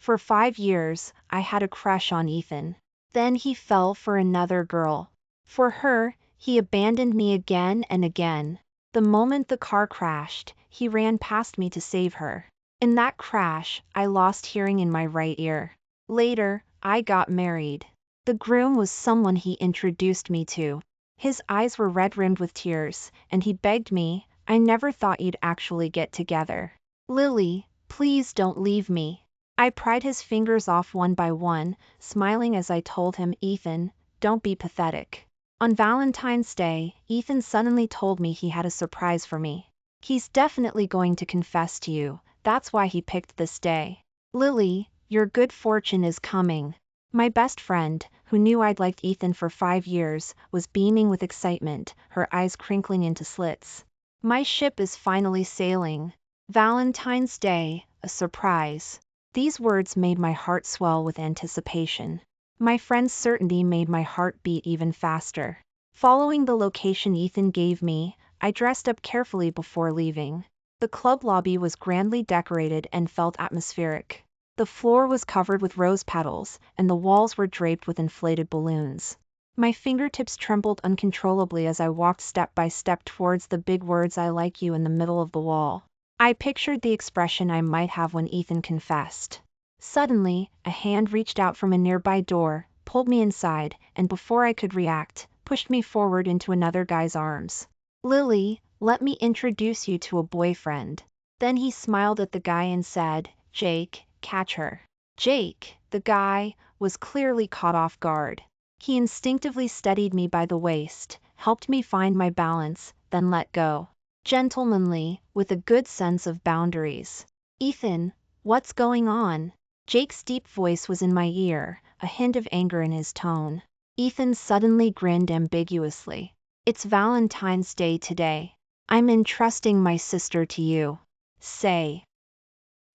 For 5 years, I had a crush on Ethan. Then he fell for another girl. For her, he abandoned me again and again. The moment the car crashed, he ran past me to save her. In that crash, I lost hearing in my right ear. Later, I got married. The groom was someone he introduced me to. His eyes were red-rimmed with tears, and he begged me, "I never thought you'd actually get together. Lily, please don't leave me." I pried his fingers off one by one, smiling as I told him, "Ethan, don't be pathetic." On Valentine's Day, Ethan suddenly told me he had a surprise for me. He's definitely going to confess to you, that's why he picked this day. Lily, your good fortune is coming. My best friend, who knew I'd liked Ethan for 5 years, was beaming with excitement, her eyes crinkling into slits. My ship is finally sailing. Valentine's Day, a surprise. These words made my heart swell with anticipation. My friend's certainty made my heart beat even faster. Following the location Ethan gave me, I dressed up carefully before leaving. The club lobby was grandly decorated and felt atmospheric. The floor was covered with rose petals, and the walls were draped with inflated balloons. My fingertips trembled uncontrollably as I walked step by step towards the big words "I like you" in the middle of the wall. I pictured the expression I might have when Ethan confessed. Suddenly, a hand reached out from a nearby door, pulled me inside, and before I could react, pushed me forward into another guy's arms. "Lily, let me introduce you to a boyfriend." Then he smiled at the guy and said, "Jake, catch her." Jake, the guy, was clearly caught off guard. He instinctively steadied me by the waist, helped me find my balance, then let go. Gentlemanly, with a good sense of boundaries. "Ethan, what's going on?" Jake's deep voice was in my ear, a hint of anger in his tone. Ethan suddenly grinned ambiguously. "It's Valentine's Day today. I'm entrusting my sister to you. Say."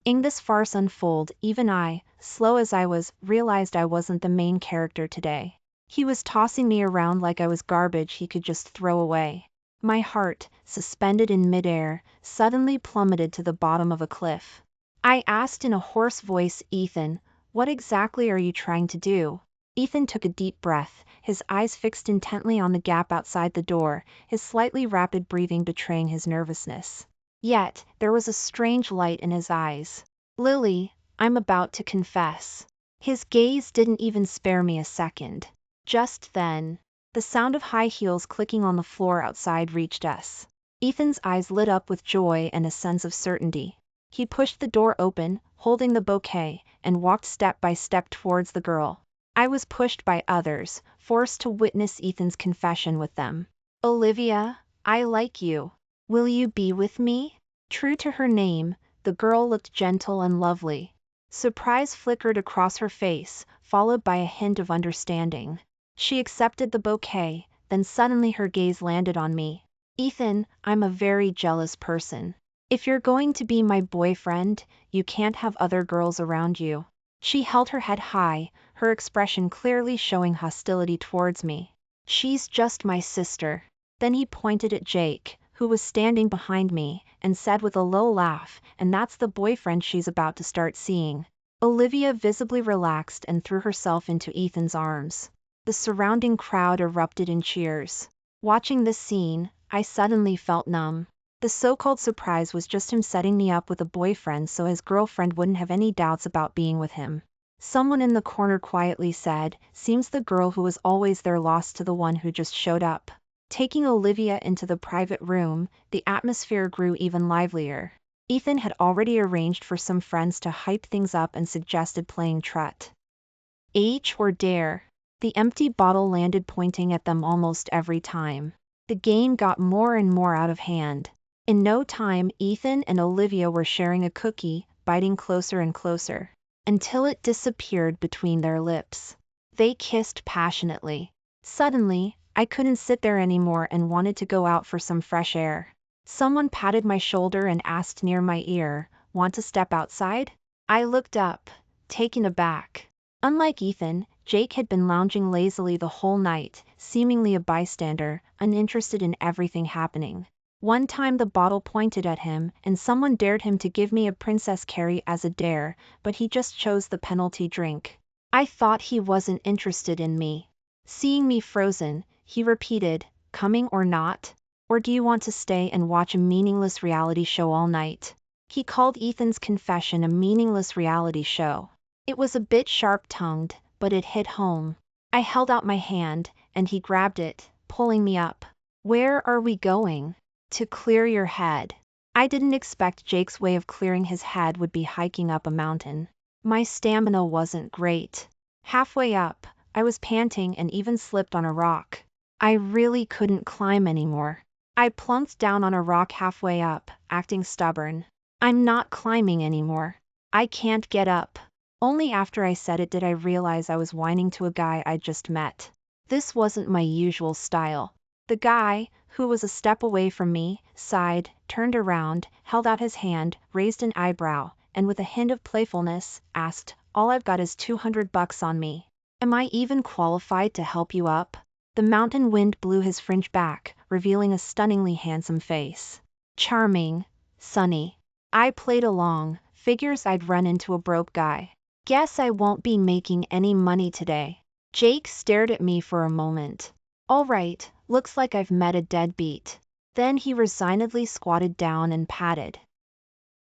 In this farce unfold, even I, slow as I was, realized I wasn't the main character today. He was tossing me around like I was garbage he could just throw away. My heart, suspended in midair, suddenly plummeted to the bottom of a cliff. I asked in a hoarse voice, "Ethan, what exactly are you trying to do?" Ethan took a deep breath, his eyes fixed intently on the gap outside the door, his slightly rapid breathing betraying his nervousness. Yet, there was a strange light in his eyes. "Lily, I'm about to confess." His gaze didn't even spare me a second. Just then, the sound of high heels clicking on the floor outside reached us. Ethan's eyes lit up with joy and a sense of certainty. He pushed the door open, holding the bouquet, and walked step by step towards the girl. I was pushed by others, forced to witness Ethan's confession with them. "Olivia, I like you. Will you be with me?" True to her name, the girl looked gentle and lovely. Surprise flickered across her face, followed by a hint of understanding. She accepted the bouquet, then suddenly her gaze landed on me. "Ethan, I'm a very jealous person. If you're going to be my boyfriend, you can't have other girls around you." She held her head high, her expression clearly showing hostility towards me. "She's just my sister." Then he pointed at Jake, who was standing behind me, and said with a low laugh, "And that's the boyfriend she's about to start seeing." Olivia visibly relaxed and threw herself into Ethan's arms. The surrounding crowd erupted in cheers. Watching this scene, I suddenly felt numb. The so-called surprise was just him setting me up with a boyfriend so his girlfriend wouldn't have any doubts about being with him. Someone in the corner quietly said, "Seems the girl who was always there lost to the one who just showed up." Taking Olivia into the private room, the atmosphere grew even livelier. Ethan had already arranged for some friends to hype things up and suggested playing Trut H or Dare. The empty bottle landed pointing at them almost every time. The game got more and more out of hand. In no time, Ethan and Olivia were sharing a cookie, biting closer and closer, until it disappeared between their lips. They kissed passionately. Suddenly, I couldn't sit there anymore and wanted to go out for some fresh air. Someone patted my shoulder and asked near my ear, "Want to step outside?" I looked up, taken aback. Unlike Ethan, Jake had been lounging lazily the whole night, seemingly a bystander, uninterested in everything happening. One time the bottle pointed at him and someone dared him to give me a Princess Carrie as a dare, but he just chose the penalty drink. I thought he wasn't interested in me. Seeing me frozen, he repeated, "Coming or not? Or do you want to stay and watch a meaningless reality show all night?" He called Ethan's confession a meaningless reality show. It was a bit sharp-tongued, but it hit home. I held out my hand, and he grabbed it, pulling me up. "Where are we going?" "To clear your head." I didn't expect Jake's way of clearing his head would be hiking up a mountain. My stamina wasn't great. Halfway up, I was panting and even slipped on a rock. I really couldn't climb anymore. I plunked down on a rock halfway up, acting stubborn. "I'm not climbing anymore. I can't get up." Only after I said it did I realize I was whining to a guy I'd just met. This wasn't my usual style. The guy, who was a step away from me, sighed, turned around, held out his hand, raised an eyebrow, and with a hint of playfulness, asked, "All I've got is $200 on me. Am I even qualified to help you up?" The mountain wind blew his fringe back, revealing a stunningly handsome face. Charming, sunny. I played along, figures I'd run into a broke guy. "Guess I won't be making any money today." Jake stared at me for a moment. "All right, looks like I've met a deadbeat." Then he resignedly squatted down and patted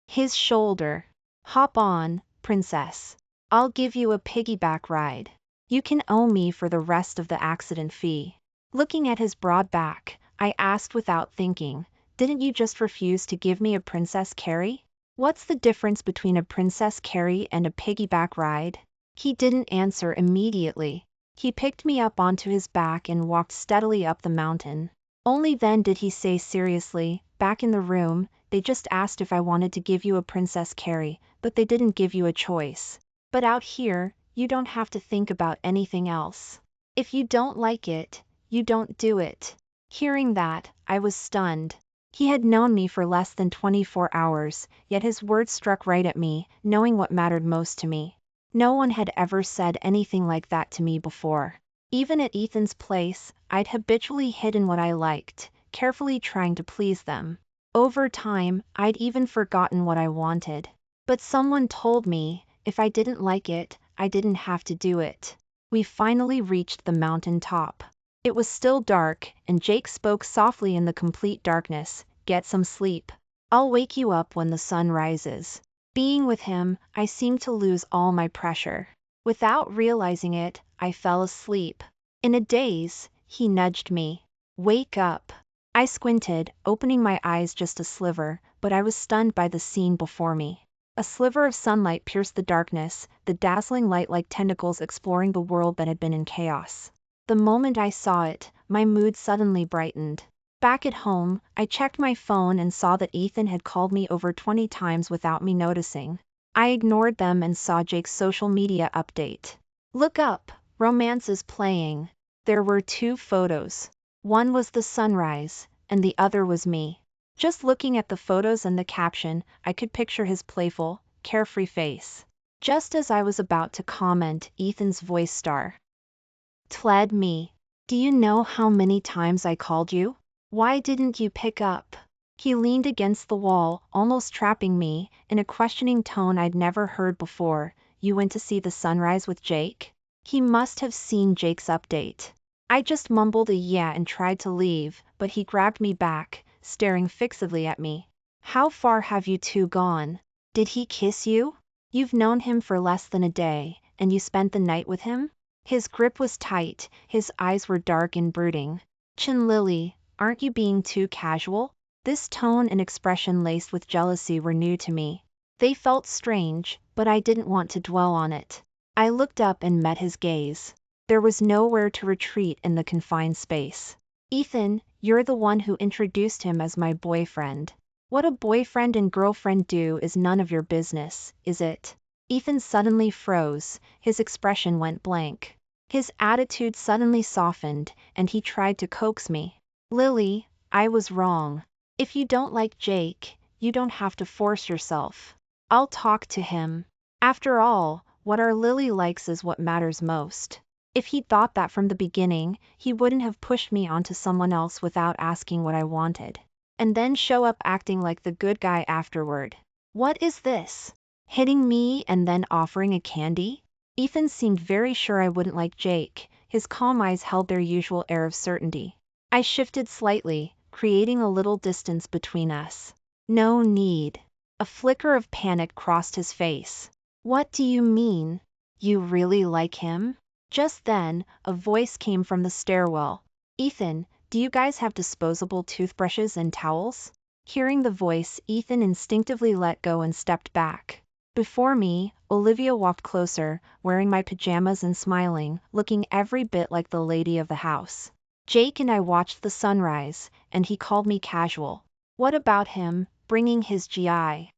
his shoulder. "Hop on, princess. I'll give you a piggyback ride. You can owe me for the rest of the accident fee." Looking at his broad back, I asked without thinking, "Didn't you just refuse to give me a Princess Carrie? What's the difference between a Princess Carrie and a piggyback ride?" He didn't answer immediately. He picked me up onto his back and walked steadily up the mountain. Only then did he say seriously, "Back in the room, they just asked if I wanted to give you a Princess Carrie, but they didn't give you a choice. But out here, you don't have to think about anything else. If you don't like it, you don't do it." Hearing that, I was stunned. He had known me for less than 24 hours, yet his words struck right at me, knowing what mattered most to me. No one had ever said anything like that to me before. Even at Ethan's place, I'd habitually hidden what I liked, carefully trying to please them. Over time, I'd even forgotten what I wanted. But someone told me, if I didn't like it, I didn't have to do it. We finally reached the mountain top. It was still dark, and Jake spoke softly in the complete darkness, "Get some sleep. I'll wake you up when the sun rises." Being with him, I seemed to lose all my pressure. Without realizing it, I fell asleep. In a daze, he nudged me. "Wake up." I squinted, opening my eyes just a sliver, but I was stunned by the scene before me. A sliver of sunlight pierced the darkness, the dazzling light like tentacles exploring the world that had been in chaos. The moment I saw it, my mood suddenly brightened. Back at home, I checked my phone and saw that Ethan had called me over 20 times without me noticing. I ignored them and saw Jake's social media update. "Look up, romance is playing." There were 2 photos. One was the sunrise, and the other was me. Just looking at the photos and the caption, I could picture his playful, carefree face. Just as I was about to comment, Ethan's voice startled me. "Do you know how many times I called you? Why didn't you pick up?" He leaned against the wall, almost trapping me, in a questioning tone I'd never heard before. "You went to see the sunrise with Jake?" He must have seen Jake's update. I just mumbled a yeah and tried to leave, but he grabbed me back, staring fixedly at me. "How far have you 2 gone? Did he kiss you? You've known him for less than a day, and you spent the night with him?" His grip was tight, his eyes were dark and brooding. "Lily, aren't you being too casual?" This tone and expression laced with jealousy were new to me. They felt strange, but I didn't want to dwell on it. I looked up and met his gaze. There was nowhere to retreat in the confined space. "Ethan, you're the one who introduced him as my boyfriend. What a boyfriend and girlfriend do is none of your business, is it?" Ethan suddenly froze, his expression went blank. His attitude suddenly softened, and he tried to coax me. "Lily, I was wrong. If you don't like Jake, you don't have to force yourself. I'll talk to him. After all, what our Lily likes is what matters most." If he'd thought that from the beginning, he wouldn't have pushed me onto someone else without asking what I wanted. and then show up acting like the good guy afterward. What is this? Hitting me and then offering a candy? Ethan seemed very sure I wouldn't like Jake. His calm eyes held their usual air of certainty. I shifted slightly, creating a little distance between us. No need. A flicker of panic crossed his face. What do you mean? You really like him? Just then, a voice came from the stairwell. Ethan, do you guys have disposable toothbrushes and towels? Hearing the voice, Ethan instinctively let go and stepped back. Before me, Olivia walked closer, wearing my pajamas and smiling, looking every bit like the lady of the house. Jake and I watched the sunrise, and he called me casual. What about him, bringing his GI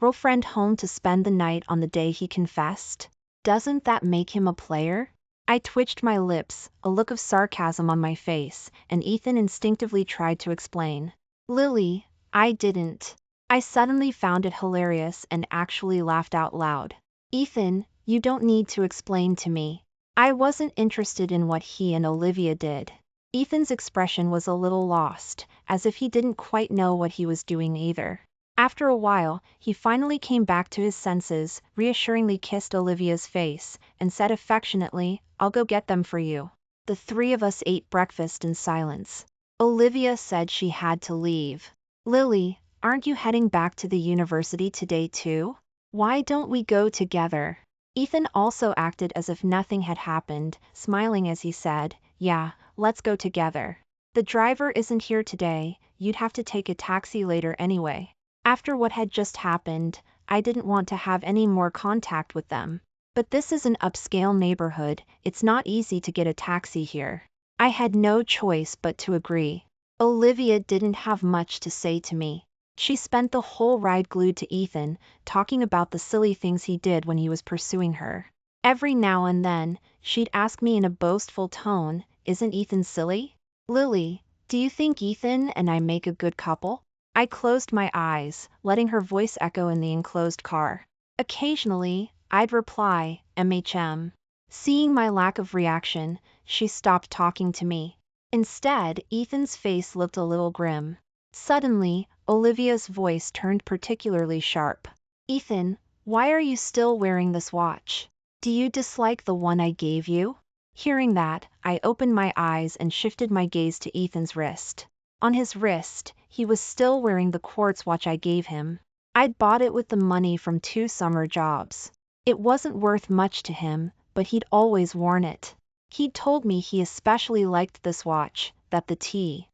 girlfriend home to spend the night on the day he confessed? Doesn't that make him a player? I twitched my lips, a look of sarcasm on my face, and Ethan instinctively tried to explain. Lily, I didn't. I suddenly found it hilarious and actually laughed out loud. Ethan, you don't need to explain to me. I wasn't interested in what he and Olivia did. Ethan's expression was a little lost, as if he didn't quite know what he was doing either. After a while, he finally came back to his senses, reassuringly kissed Olivia's face, and said affectionately, I'll go get them for you. The three of us ate breakfast in silence. Olivia said she had to leave. Lily, aren't you heading back to the university today too? Why don't we go together? Ethan also acted as if nothing had happened, smiling as he said, Yeah, let's go together. The driver isn't here today, you'd have to take a taxi later anyway. After what had just happened, I didn't want to have any more contact with them. But this is an upscale neighborhood, it's not easy to get a taxi here. I had no choice but to agree. Olivia didn't have much to say to me. She spent the whole ride glued to Ethan, talking about the silly things he did when he was pursuing her. Every now and then, she'd ask me in a boastful tone, Isn't Ethan silly? Lily, do you think Ethan and I make a good couple? I closed my eyes, letting her voice echo in the enclosed car. Occasionally, I'd reply, MHM. Seeing my lack of reaction, she stopped talking to me. Instead, Ethan's face looked a little grim. Suddenly, Olivia's voice turned particularly sharp. Ethan, why are you still wearing this watch? Do you dislike the one I gave you? Hearing that, I opened my eyes and shifted my gaze to Ethan's wrist. On his wrist, he was still wearing the quartz watch I gave him. I'd bought it with the money from 2 summer jobs. It wasn't worth much to him, but he'd always worn it. He'd told me he especially liked this watch, that the tea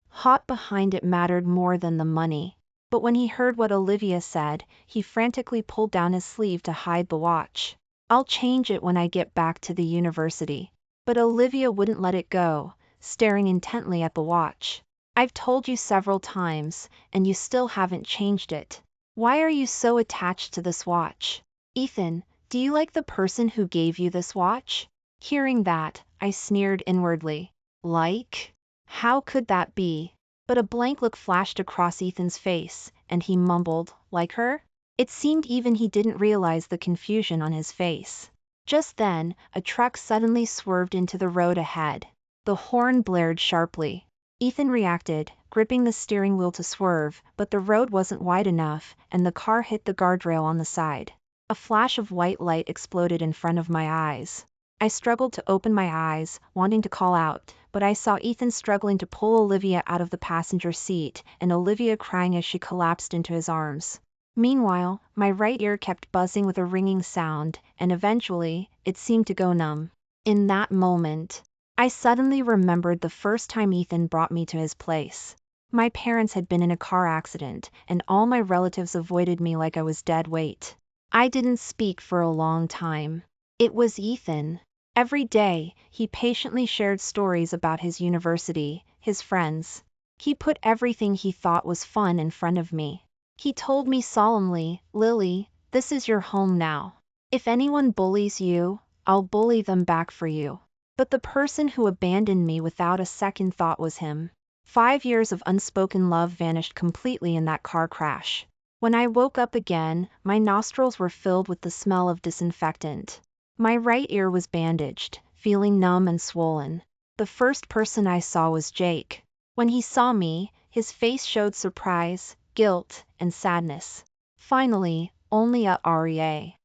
hot behind it mattered more than the money. But when he heard what Olivia said, he frantically pulled down his sleeve to hide the watch. I'll change it when I get back to the university. But Olivia wouldn't let it go, staring intently at the watch. I've told you several times, and you still haven't changed it. Why are you so attached to this watch? Ethan, do you like the person who gave you this watch? Hearing that, I sneered inwardly. Like? How could that be? But a blank look flashed across Ethan's face, and he mumbled, like her? It seemed even he didn't realize the confusion on his face. Just then, a truck suddenly swerved into the road ahead. The horn blared sharply. Ethan reacted, gripping the steering wheel to swerve, but the road wasn't wide enough, and the car hit the guardrail on the side. A flash of white light exploded in front of my eyes. I struggled to open my eyes, wanting to call out, but I saw Ethan struggling to pull Olivia out of the passenger seat, and Olivia crying as she collapsed into his arms. Meanwhile, my right ear kept buzzing with a ringing sound, and eventually, it seemed to go numb. In that moment, I suddenly remembered the first time Ethan brought me to his place. My parents had been in a car accident, and all my relatives avoided me like I was dead weight. I didn't speak for a long time. It was Ethan. Every day, he patiently shared stories about his university, his friends. He put everything he thought was fun in front of me. He told me solemnly, Lily, this is your home now. If anyone bullies you, I'll bully them back for you. But the person who abandoned me without a second thought was him. 5 years of unspoken love vanished completely in that car crash. When I woke up again, my nostrils were filled with the smell of disinfectant. My right ear was bandaged, feeling numb and swollen. The first person I saw was Jake. When he saw me, His face showed surprise, guilt, and sadness. Finally, only a reassuring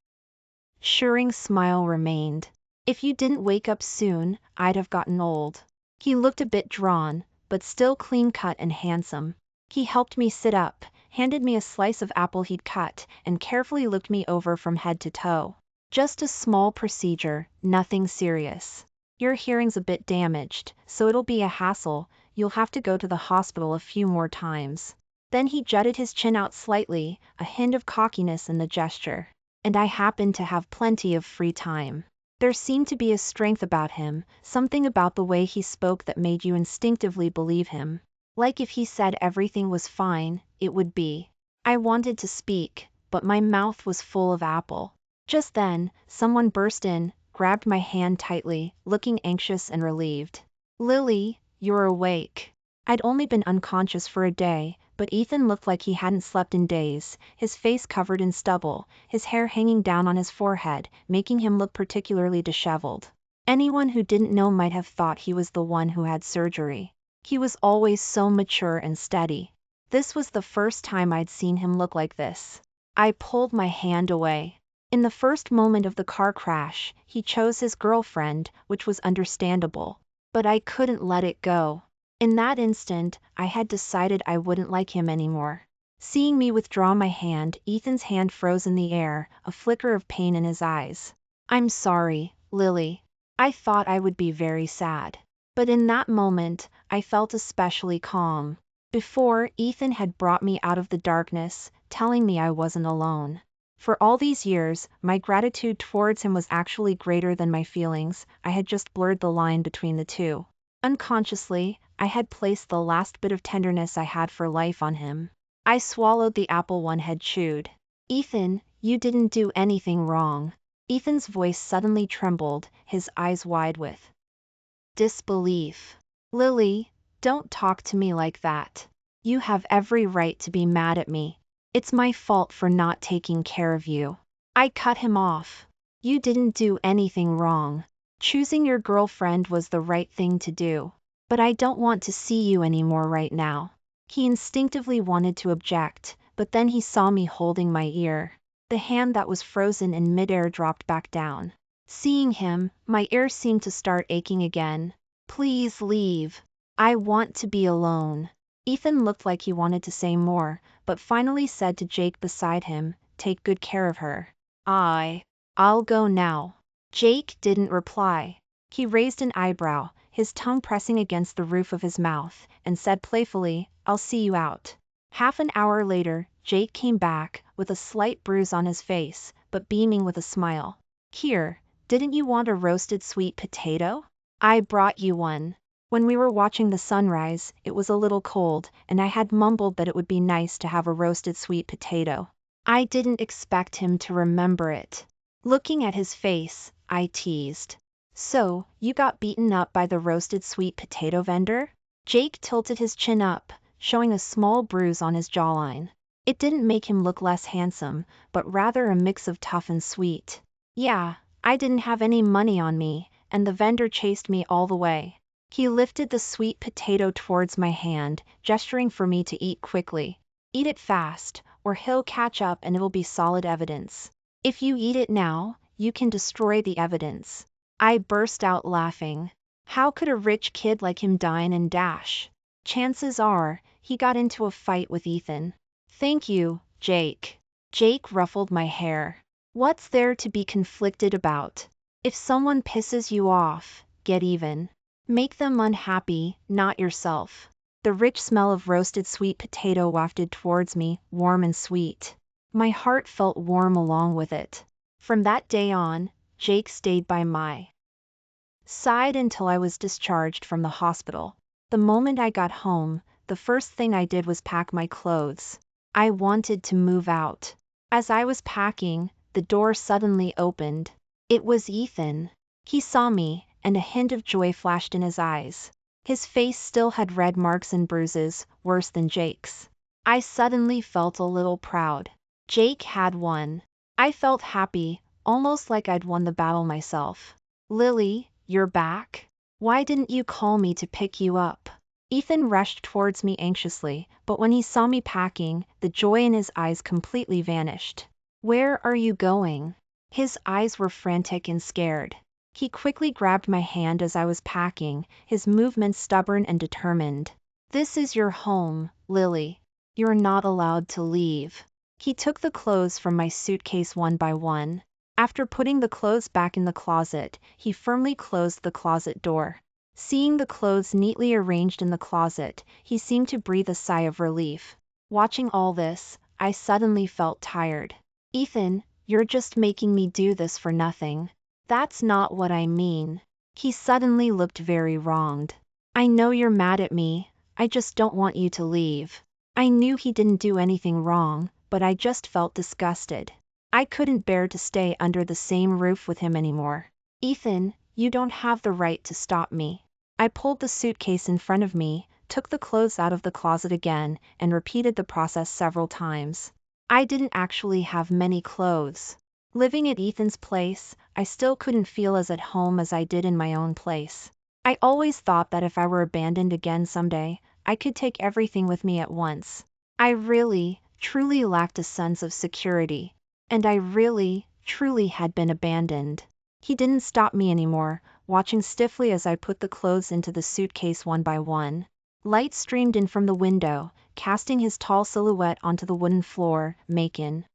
smile remained. If you didn't wake up soon, I'd have gotten old. He looked a bit drawn, but still clean-cut and handsome. He helped me sit up, handed me a slice of apple he'd cut, and carefully looked me over from head to toe. Just a small procedure, nothing serious. Your hearing's a bit damaged, so it'll be a hassle. You'll have to go to the hospital a few more times. Then he jutted his chin out slightly, a hint of cockiness in the gesture. And I happened to have plenty of free time. There seemed to be a strength about him, something about the way he spoke that made you instinctively believe him. Like if he said everything was fine, it would be. I wanted to speak, but my mouth was full of apple. Just then, someone burst in, grabbed my hand tightly, looking anxious and relieved. Lily, you're awake. I'd only been unconscious for a day, but Ethan looked like he hadn't slept in days, his face covered in stubble, his hair hanging down on his forehead, making him look particularly disheveled. Anyone who didn't know might have thought he was the one who had surgery. He was always so mature and steady. This was the first time I'd seen him look like this. I pulled my hand away. In the first moment of the car crash, he chose his girlfriend, which was understandable. But I couldn't let it go. In that instant, I had decided I wouldn't like him anymore. Seeing me withdraw my hand, Ethan's hand froze in the air, a flicker of pain in his eyes. I'm sorry, Lily. I thought I would be very sad. But in that moment, I felt especially calm. Before, Ethan had brought me out of the darkness, telling me I wasn't alone. For all these years, my gratitude towards him was actually greater than my feelings. I had just blurred the line between the two. Unconsciously, I had placed the last bit of tenderness I had for life on him. I swallowed the apple one had chewed. Ethan, you didn't do anything wrong. Ethan's voice suddenly trembled, his eyes wide with disbelief. Lily, don't talk to me like that. You have every right to be mad at me. It's my fault for not taking care of you. I cut him off. You didn't do anything wrong. Choosing your girlfriend was the right thing to do. But I don't want to see you anymore right now. He instinctively wanted to object, but then he saw me holding my ear. The hand that was frozen in midair dropped back down. Seeing him, my ear seemed to start aching again. Please leave. I want to be alone. Ethan looked like he wanted to say more, but finally said to Jake beside him, take good care of her. I'll go now. Jake didn't reply. He raised an eyebrow, his tongue pressing against the roof of his mouth, and said playfully, I'll see you out. Half an hour later, Jake came back, with a slight bruise on his face, but beaming with a smile. Here, didn't you want a roasted sweet potato? I brought you one. When we were watching the sunrise, it was a little cold, and I had mumbled that it would be nice to have a roasted sweet potato. I didn't expect him to remember it. Looking at his face, I teased. So, you got beaten up by the roasted sweet potato vendor? Jake tilted his chin up, showing a small bruise on his jawline. It didn't make him look less handsome, but rather a mix of tough and sweet. Yeah, I didn't have any money on me, and the vendor chased me all the way. He lifted the sweet potato towards my hand, gesturing for me to eat quickly. Eat it fast, or he'll catch up and it'll be solid evidence. If you eat it now, you can destroy the evidence. I burst out laughing. How could a rich kid like him dine and dash? Chances are, he got into a fight with Ethan. Thank you, Jake. Jake ruffled my hair. What's there to be conflicted about? If someone pisses you off, get even. Make them unhappy, not yourself. The rich smell of roasted sweet potato wafted towards me, warm and sweet. My heart felt warm along with it. From that day on, Jake stayed by my side until I was discharged from the hospital. The moment I got home, the first thing I did was pack my clothes. I wanted to move out. As I was packing, the door suddenly opened. It was Ethan. He saw me, and a hint of joy flashed in his eyes. His face still had red marks and bruises, worse than Jake's. I suddenly felt a little proud. Jake had won. I felt happy, almost like I'd won the battle myself. Lily, you're back? Why didn't you call me to pick you up? Ethan rushed towards me anxiously, but when he saw me packing, the joy in his eyes completely vanished. Where are you going? His eyes were frantic and scared. He quickly grabbed my hand as I was packing, his movements stubborn and determined. This is your home, Lily. You're not allowed to leave. He took the clothes from my suitcase one by one. After putting the clothes back in the closet, he firmly closed the closet door. Seeing the clothes neatly arranged in the closet, he seemed to breathe a sigh of relief. Watching all this, I suddenly felt tired. Ethan, you're just making me do this for nothing. That's not what I mean. He suddenly looked very wronged. I know you're mad at me, I just don't want you to leave. I knew he didn't do anything wrong, but I just felt disgusted. I couldn't bear to stay under the same roof with him anymore. Ethan, you don't have the right to stop me. I pulled the suitcase in front of me, took the clothes out of the closet again, and repeated the process several times. I didn't actually have many clothes. Living at Ethan's place, I still couldn't feel as at home as I did in my own place. I always thought that if I were abandoned again someday, I could take everything with me at once. I really, truly lacked a sense of security. And I really, truly had been abandoned. He didn't stop me anymore, watching stiffly as I put the clothes into the suitcase one by one. Light streamed in from the window, casting his tall silhouette onto the wooden floor, making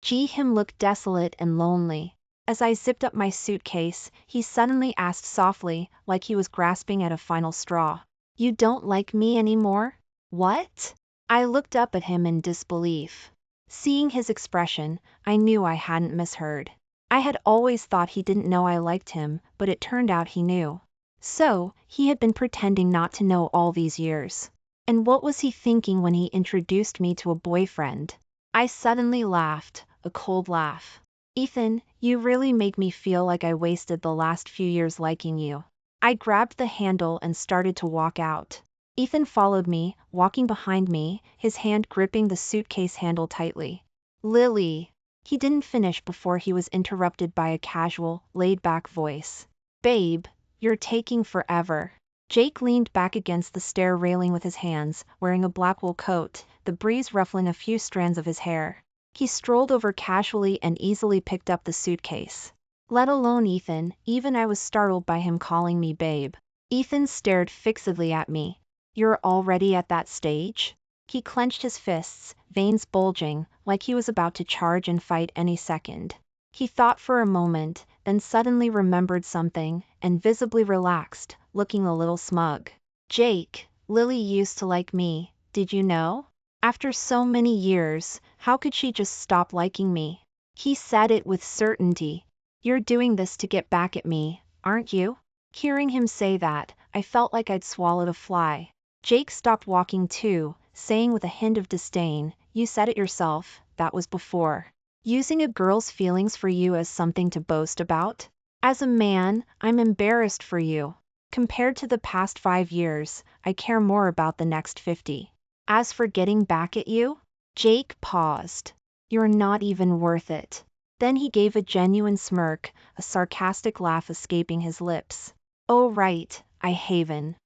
him look desolate and lonely. As I zipped up my suitcase, he suddenly asked softly, like he was grasping at a final straw. You don't like me anymore? What? I looked up at him in disbelief. Seeing his expression, I knew I hadn't misheard. I had always thought he didn't know I liked him, but it turned out he knew. So, he had been pretending not to know all these years. And what was he thinking when he introduced me to a boyfriend? I suddenly laughed, a cold laugh. Ethan, you really make me feel like I wasted the last few years liking you. I grabbed the handle and started to walk out. Ethan followed me, walking behind me, his hand gripping the suitcase handle tightly. Lily. He didn't finish before he was interrupted by a casual, laid-back voice. Babe, you're taking forever. Jake leaned back against the stair railing with his hands, wearing a black wool coat, the breeze ruffling a few strands of his hair. He strolled over casually and easily picked up the suitcase. Let alone Ethan, even I was startled by him calling me babe. Ethan stared fixedly at me. You're already at that stage? He clenched his fists, veins bulging, like he was about to charge and fight any second. He thought for a moment, then suddenly remembered something, and visibly relaxed, looking a little smug. Jake, Lily used to like me, did you know? After so many years, how could she just stop liking me? He said it with certainty. You're doing this to get back at me, aren't you? Hearing him say that, I felt like I'd swallowed a fly. Jake stopped walking too, saying with a hint of disdain, you said it yourself, that was before. Using a girl's feelings for you as something to boast about? As a man, I'm embarrassed for you. Compared to the past 5 years, I care more about the next 50. As for getting back at you? Jake paused. You're not even worth it. Then he gave a genuine smirk, a sarcastic laugh escaping his lips. Oh right, I haven't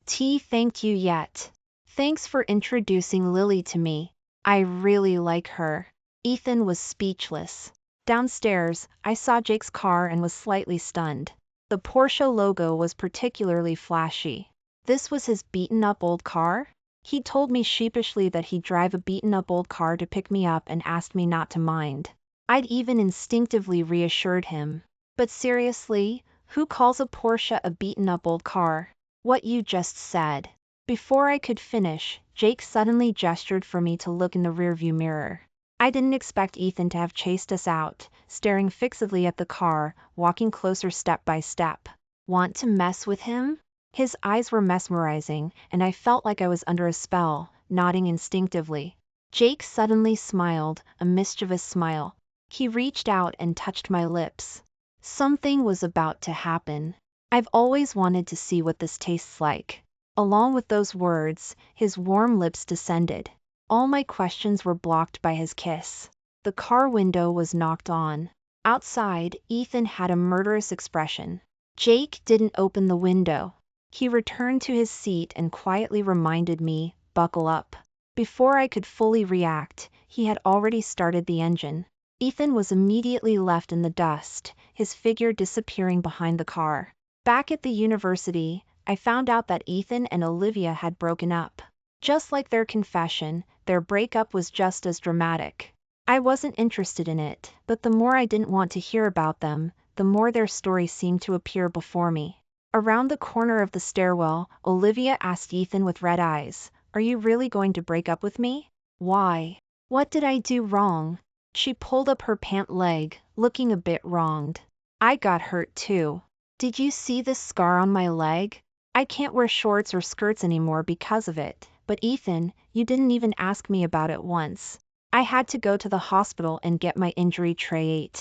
thanked you yet. Thanks for introducing Lily to me. I really like her. Ethan was speechless. Downstairs, I saw Jake's car and was slightly stunned. The Porsche logo was particularly flashy. This was his beaten-up old car? He told me sheepishly that he'd drive a beaten-up old car to pick me up and asked me not to mind. I'd even instinctively reassured him. But seriously, who calls a Porsche a beaten-up old car? What you just said. Before I could finish, Jake suddenly gestured for me to look in the rearview mirror. I didn't expect Ethan to have chased us out, staring fixedly at the car, walking closer step by step. Want to mess with him? His eyes were mesmerizing, and I felt like I was under a spell, nodding instinctively. Jake suddenly smiled, a mischievous smile. He reached out and touched my lips. Something was about to happen. I've always wanted to see what this tastes like. Along with those words, his warm lips descended. All my questions were blocked by his kiss. The car window was knocked on. Outside, Ethan had a murderous expression. Jake didn't open the window. He returned to his seat and quietly reminded me, buckle up. Before I could fully react, he had already started the engine. Ethan was immediately left in the dust, his figure disappearing behind the car. Back at the university, I found out that Ethan and Olivia had broken up. Just like their confession, their breakup was just as dramatic. I wasn't interested in it, but the more I didn't want to hear about them, the more their story seemed to appear before me. Around the corner of the stairwell, Olivia asked Ethan with red eyes, "Are you really going to break up with me?" "Why? What did I do wrong?" She pulled up her pant leg, looking a bit wronged. "I got hurt too. Did you see this scar on my leg? I can't wear shorts or skirts anymore because of it. But Ethan, you didn't even ask me about it once. I had to go to the hospital and get my injury treated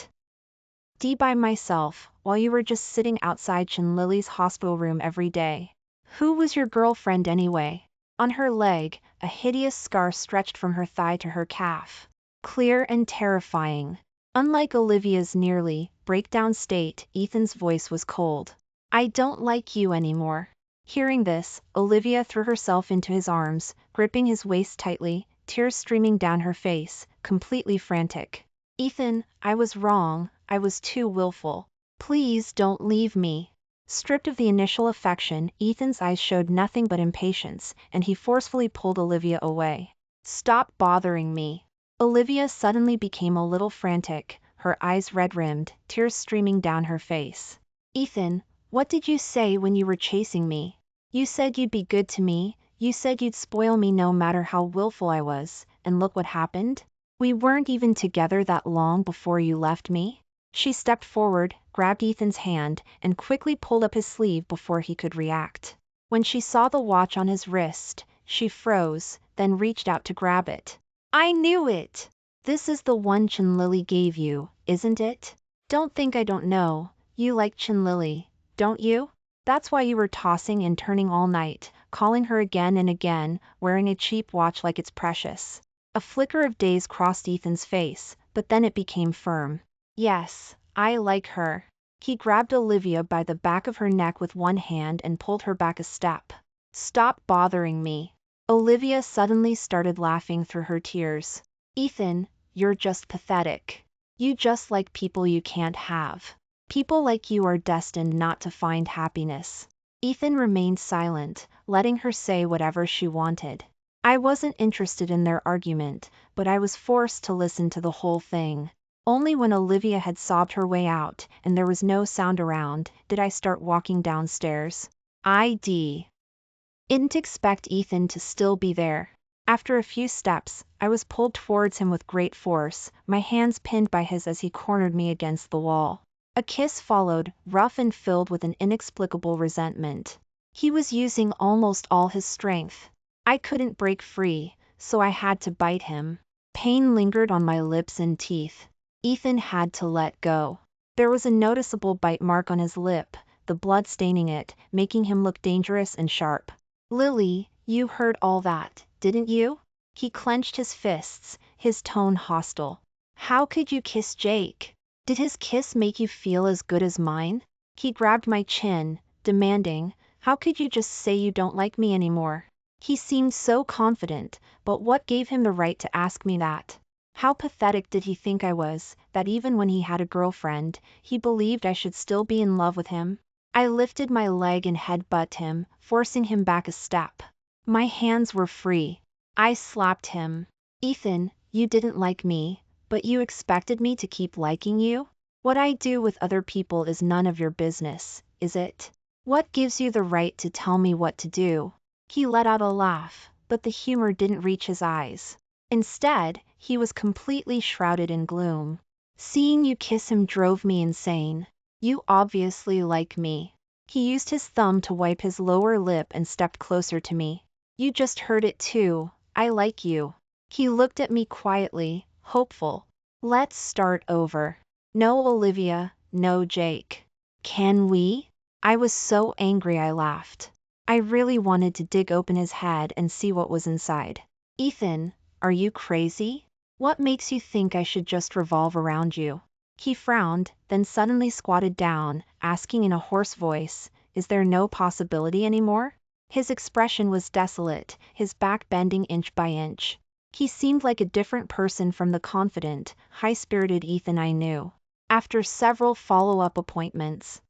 by myself, while you were just sitting outside Chen Lily's hospital room every day. Who was your girlfriend anyway?" On her leg, a hideous scar stretched from her thigh to her calf. Clear and terrifying. Unlike Olivia's nearly breakdown state, Ethan's voice was cold. "I don't like you anymore." Hearing this, Olivia threw herself into his arms, gripping his waist tightly, tears streaming down her face, completely frantic. "Ethan, I was wrong, I was too willful. Please don't leave me." Stripped of the initial affection, Ethan's eyes showed nothing but impatience, and he forcefully pulled Olivia away. "Stop bothering me." Olivia suddenly became a little frantic, her eyes red-rimmed, tears streaming down her face. "Ethan, what did you say when you were chasing me? You said you'd be good to me, you said you'd spoil me no matter how willful I was, and look what happened? We weren't even together that long before you left me." She stepped forward, grabbed Ethan's hand, and quickly pulled up his sleeve before he could react. When she saw the watch on his wrist, she froze, then reached out to grab it. "I knew it! This is the one Chen Lily gave you, isn't it? Don't think I don't know, you like Chen Lily, don't you? That's why you were tossing and turning all night, calling her again and again, wearing a cheap watch like it's precious." A flicker of daze crossed Ethan's face, but then it became firm. "Yes, I like her." He grabbed Olivia by the back of her neck with one hand and pulled her back a step. "Stop bothering me." Olivia suddenly started laughing through her tears. "Ethan, you're just pathetic. You just like people you can't have. People like you are destined not to find happiness." Ethan remained silent, letting her say whatever she wanted. I wasn't interested in their argument, but I was forced to listen to the whole thing. Only when Olivia had sobbed her way out, and there was no sound around, did I start walking downstairs. I didn't expect Ethan to still be there. After a few steps, I was pulled towards him with great force, my hands pinned by his as he cornered me against the wall. A kiss followed, rough and filled with an inexplicable resentment. He was using almost all his strength. I couldn't break free, so I had to bite him. Pain lingered on my lips and teeth. Ethan had to let go. There was a noticeable bite mark on his lip, the blood staining it, making him look dangerous and sharp. "Lily, you heard all that, didn't you?" He clenched his fists, his tone hostile. "How could you kiss Jake? Did his kiss make you feel as good as mine?" He grabbed my chin, demanding, "How could you just say you don't like me anymore?" He seemed so confident, but what gave him the right to ask me that? How pathetic did he think I was, that even when he had a girlfriend, he believed I should still be in love with him? I lifted my leg and headbutted him, forcing him back a step. My hands were free. I slapped him. "Ethan, you didn't like me, but you expected me to keep liking you? What I do with other people is none of your business, is it? What gives you the right to tell me what to do?" He let out a laugh, but the humor didn't reach his eyes. Instead, he was completely shrouded in gloom. "Seeing you kiss him drove me insane. You obviously like me." He used his thumb to wipe his lower lip and stepped closer to me. "You just heard it too, I like you." He looked at me quietly, hopeful. "Let's start over. No Olivia, no Jake. Can we?" I was so angry I laughed. I really wanted to dig open his head and see what was inside. "Ethan, are you crazy? What makes you think I should just revolve around you?" He frowned, then suddenly squatted down, asking in a hoarse voice, Is there no possibility anymore? His expression was desolate, his back bending inch by inch. He seemed like a different person from the confident, high-spirited Ethan I knew. After several follow-up appointments,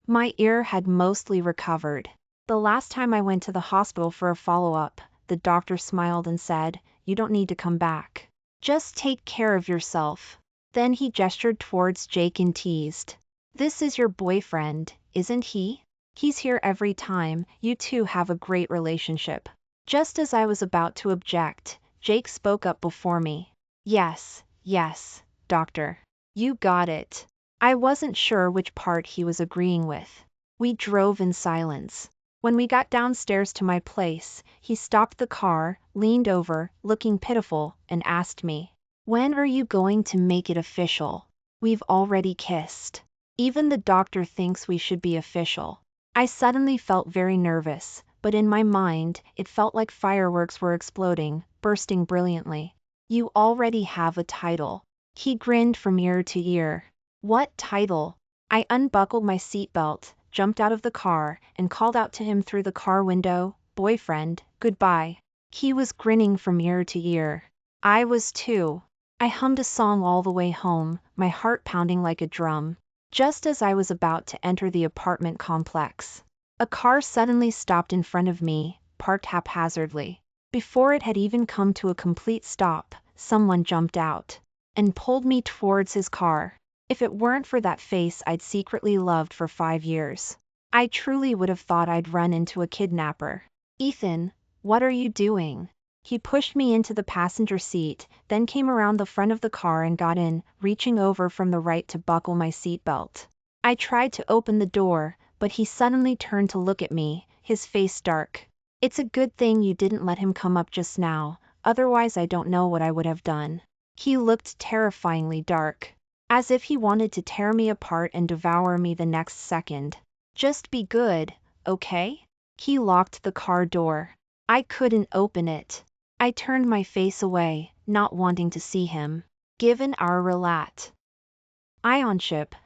my ear had mostly recovered. The last time I went to the hospital for a follow-up, the doctor smiled and said, "You don't need to come back. Just take care of yourself." Then he gestured towards Jake and teased, "This is your boyfriend, isn't he? He's here every time, you two have a great relationship." Just as I was about to object, Jake spoke up before me. Yes, doctor. You got it." I wasn't sure which part he was agreeing with. We drove in silence. When we got downstairs to my place, he stopped the car, leaned over, looking pitiful, and asked me, "When are you going to make it official? We've already kissed. Even the doctor thinks we should be official." I suddenly felt very nervous, but in my mind, it felt like fireworks were exploding, bursting brilliantly. "You already have a title." He grinned from ear to ear. "What title?" I unbuckled my seatbelt, jumped out of the car, and called out to him through the car window, "Boyfriend, goodbye." He was grinning from ear to ear. I was too. I hummed a song all the way home, my heart pounding like a drum. Just as I was about to enter the apartment complex, a car suddenly stopped in front of me, parked haphazardly. Before it had even come to a complete stop, someone jumped out and pulled me towards his car. If it weren't for that face I'd secretly loved for 5 years, I truly would have thought I'd run into a kidnapper. "Ethan, what are you doing?" He pushed me into the passenger seat, then came around the front of the car and got in, reaching over from the right to buckle my seatbelt. I tried to open the door, but he suddenly turned to look at me, his face dark. "It's a good thing you didn't let him come up just now, otherwise I don't know what I would have done." He looked terrifyingly dark, as if he wanted to tear me apart and devour me the next second. "Just be good, okay?" He locked the car door. I couldn't open it. I turned my face away, not wanting to see him. Given our relationship,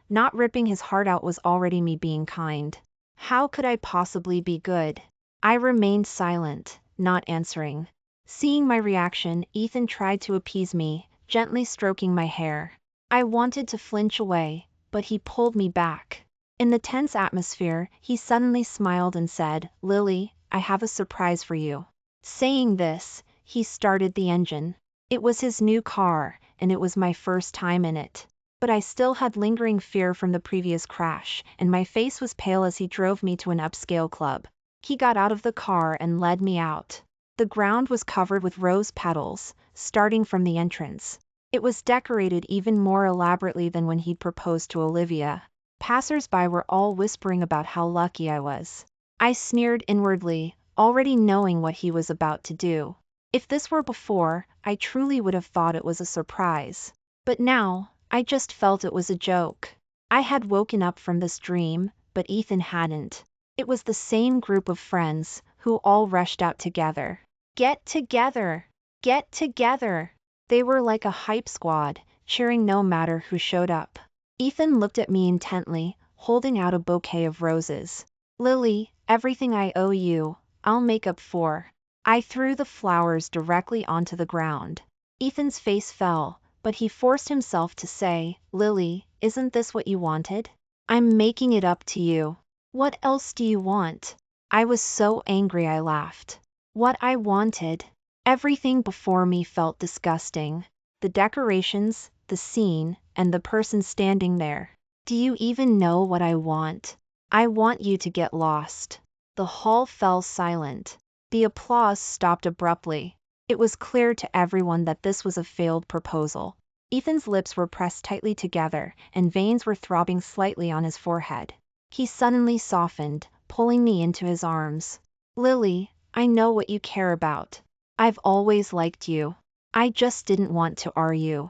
not ripping his heart out was already me being kind. How could I possibly be good? I remained silent, not answering. Seeing my reaction, Ethan tried to appease me, gently stroking my hair. I wanted to flinch away, but he pulled me back. In the tense atmosphere, he suddenly smiled and said, "Lily, I have a surprise for you." Saying this, he started the engine. It was his new car, and it was my first time in it. But I still had lingering fear from the previous crash, and my face was pale as he drove me to an upscale club. He got out of the car and led me out. The ground was covered with rose petals, starting from the entrance. It was decorated even more elaborately than when he'd proposed to Olivia. Passers-by were all whispering about how lucky I was. I sneered inwardly, already knowing what he was about to do. If this were before, I truly would have thought it was a surprise. But now, I just felt it was a joke. I had woken up from this dream, but Ethan hadn't. It was the same group of friends, who all rushed out together. "Get together! Get together!" They were like a hype squad, cheering no matter who showed up. Ethan looked at me intently, holding out a bouquet of roses. "Lily, everything I owe you, I'll make up for." I threw the flowers directly onto the ground. Ethan's face fell, but he forced himself to say, "Lily, isn't this what you wanted? I'm making it up to you. What else do you want?" I was so angry I laughed. What I wanted? Everything before me felt disgusting. The decorations, the scene, and the person standing there. "Do you even know what I want?" "I want you to get lost." The hall fell silent. The applause stopped abruptly. It was clear to everyone that this was a failed proposal. Ethan's lips were pressed tightly together, and veins were throbbing slightly on his forehead. He suddenly softened, pulling me into his arms. "Lily, I know what you care about. I've always liked you. I just didn't want to argue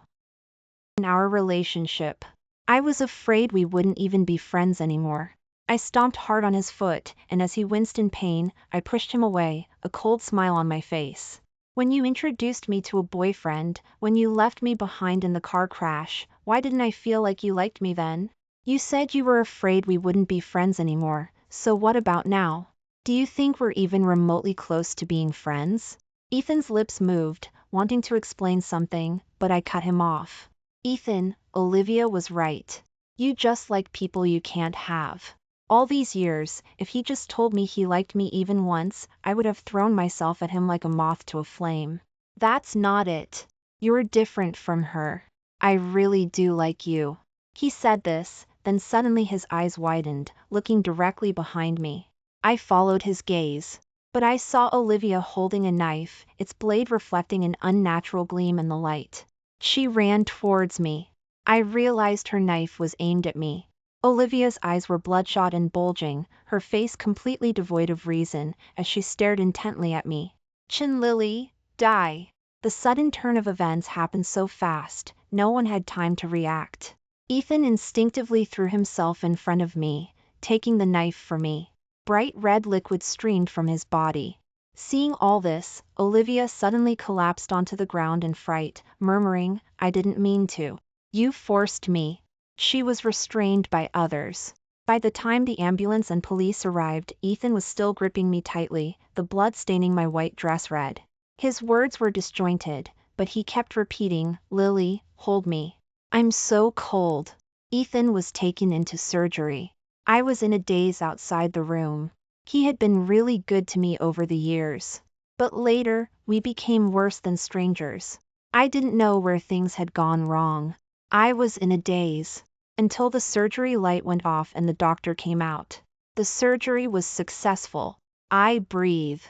in our relationship. I was afraid we wouldn't even be friends anymore." I stomped hard on his foot, and as he winced in pain, I pushed him away, a cold smile on my face. "When you introduced me to a boyfriend, when you left me behind in the car crash, why didn't I feel like you liked me then? You said you were afraid we wouldn't be friends anymore, So what about now? Do you think we're even remotely close to being friends? Ethan's lips moved, wanting to explain something, but I cut him off. Ethan, Olivia was right. You just like people you can't have. All these years, if he just told me he liked me even once, I would have thrown myself at him like a moth to a flame. That's not it. You're different from her. I really do like you. He said this, then suddenly his eyes widened, looking directly behind me. I followed his gaze. But I saw Olivia holding a knife, its blade reflecting an unnatural gleam in the light. She ran towards me. I realized her knife was aimed at me. Olivia's eyes were bloodshot and bulging, her face completely devoid of reason, as she stared intently at me. Chin Lily, die. The sudden turn of events happened so fast, no one had time to react. Ethan instinctively threw himself in front of me, taking the knife from me. Bright red liquid streamed from his body. Seeing all this, Olivia suddenly collapsed onto the ground in fright, murmuring, "I didn't mean to. You forced me." She was restrained by others. By the time the ambulance and police arrived, Ethan was still gripping me tightly, the blood staining my white dress red. His words were disjointed, but he kept repeating, "Lily, hold me. I'm so cold." Ethan was taken into surgery. I was in a daze outside the room. He had been really good to me over the years. But later, we became worse than strangers. I didn't know where things had gone wrong. I was in a daze. Until the surgery light went off and the doctor came out. The surgery was successful. I breathe.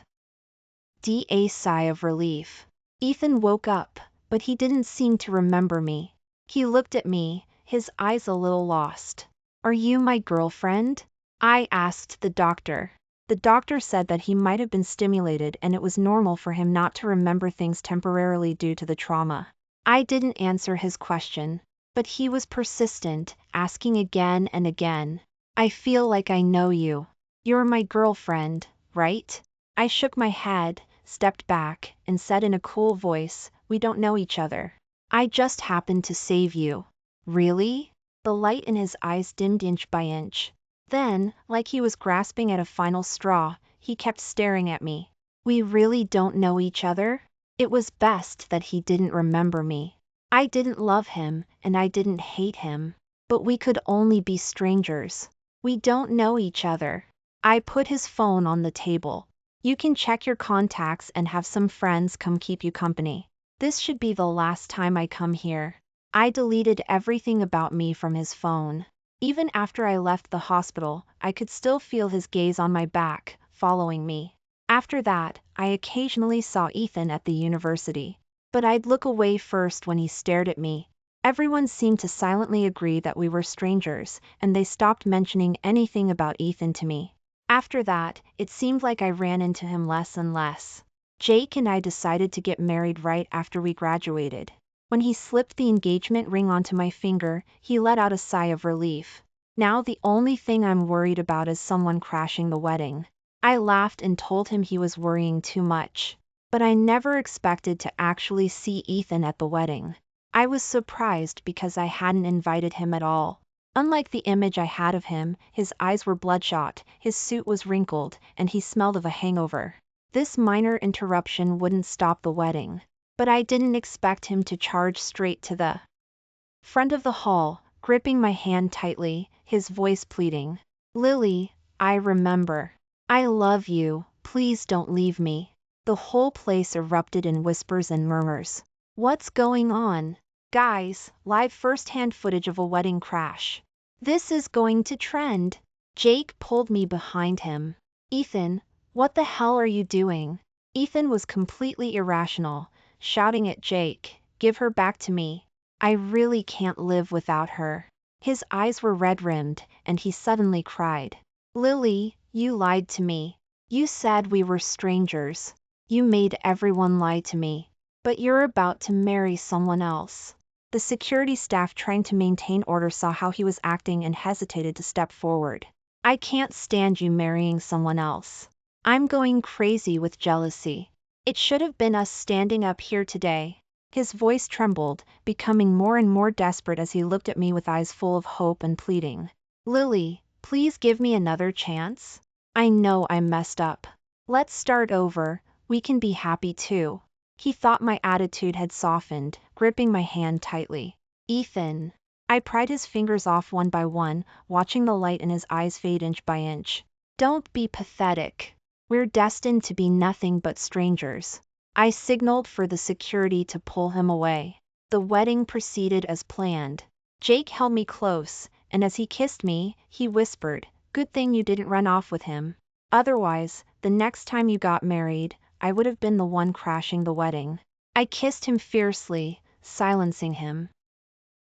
A sigh of relief. Ethan woke up, but he didn't seem to remember me. He looked at me, his eyes a little lost. "Are you my girlfriend?" I asked the doctor. The doctor said that he might have been stimulated and it was normal for him not to remember things temporarily due to the trauma. I didn't answer his question, but he was persistent, asking again and again. "I feel like I know you. You're my girlfriend, right?" I shook my head, stepped back, and said in a cool voice, "We don't know each other. I just happened to save you." "Really?" The light in his eyes dimmed inch by inch. Then, like he was grasping at a final straw, he kept staring at me. "We really don't know each other?" It was best that he didn't remember me. I didn't love him, and I didn't hate him. But we could only be strangers. "We don't know each other." I put his phone on the table. "You can check your contacts and have some friends come keep you company. This should be the last time I come here." I deleted everything about me from his phone. Even after I left the hospital, I could still feel his gaze on my back, following me. After that, I occasionally saw Ethan at the university. But I'd look away first when he stared at me. Everyone seemed to silently agree that we were strangers, and they stopped mentioning anything about Ethan to me. After that, it seemed like I ran into him less and less. Jake and I decided to get married right after we graduated. When he slipped the engagement ring onto my finger, he let out a sigh of relief. "Now the only thing I'm worried about is someone crashing the wedding." I laughed and told him he was worrying too much. But I never expected to actually see Ethan at the wedding. I was surprised because I hadn't invited him at all. Unlike the image I had of him, his eyes were bloodshot, his suit was wrinkled, and he smelled of a hangover. This minor interruption wouldn't stop the wedding. But I didn't expect him to charge straight to the front of the hall, gripping my hand tightly, his voice pleading. "Lily, I remember. I love you, please don't leave me." The whole place erupted in whispers and murmurs. "What's going on? Guys, live first-hand footage of a wedding crash. This is going to trend." Jake pulled me behind him. "Ethan, what the hell are you doing?" Ethan was completely irrational, shouting at Jake, "Give her back to me. I really can't live without her." His eyes were red-rimmed, and he suddenly cried. "Lily, you lied to me. You said we were strangers. You made everyone lie to me. But you're about to marry someone else." The security staff trying to maintain order saw how he was acting and hesitated to step forward. "I can't stand you marrying someone else. I'm going crazy with jealousy. It should have been us standing up here today." His voice trembled, becoming more and more desperate as he looked at me with eyes full of hope and pleading. "Lily, Please give me another chance. I know I messed up. Let's start over, we can be happy too. He thought my attitude had softened, gripping my hand tightly. Ethan. I pried his fingers off one by one, watching the light in his eyes fade inch by inch. Don't be pathetic. We're destined to be nothing but strangers. I signaled for the security to pull him away. The wedding proceeded as planned. Jake held me close, and as he kissed me, he whispered, "Good thing you didn't run off with him. Otherwise, the next time you got married, I would have been the one crashing the wedding." I kissed him fiercely, silencing him.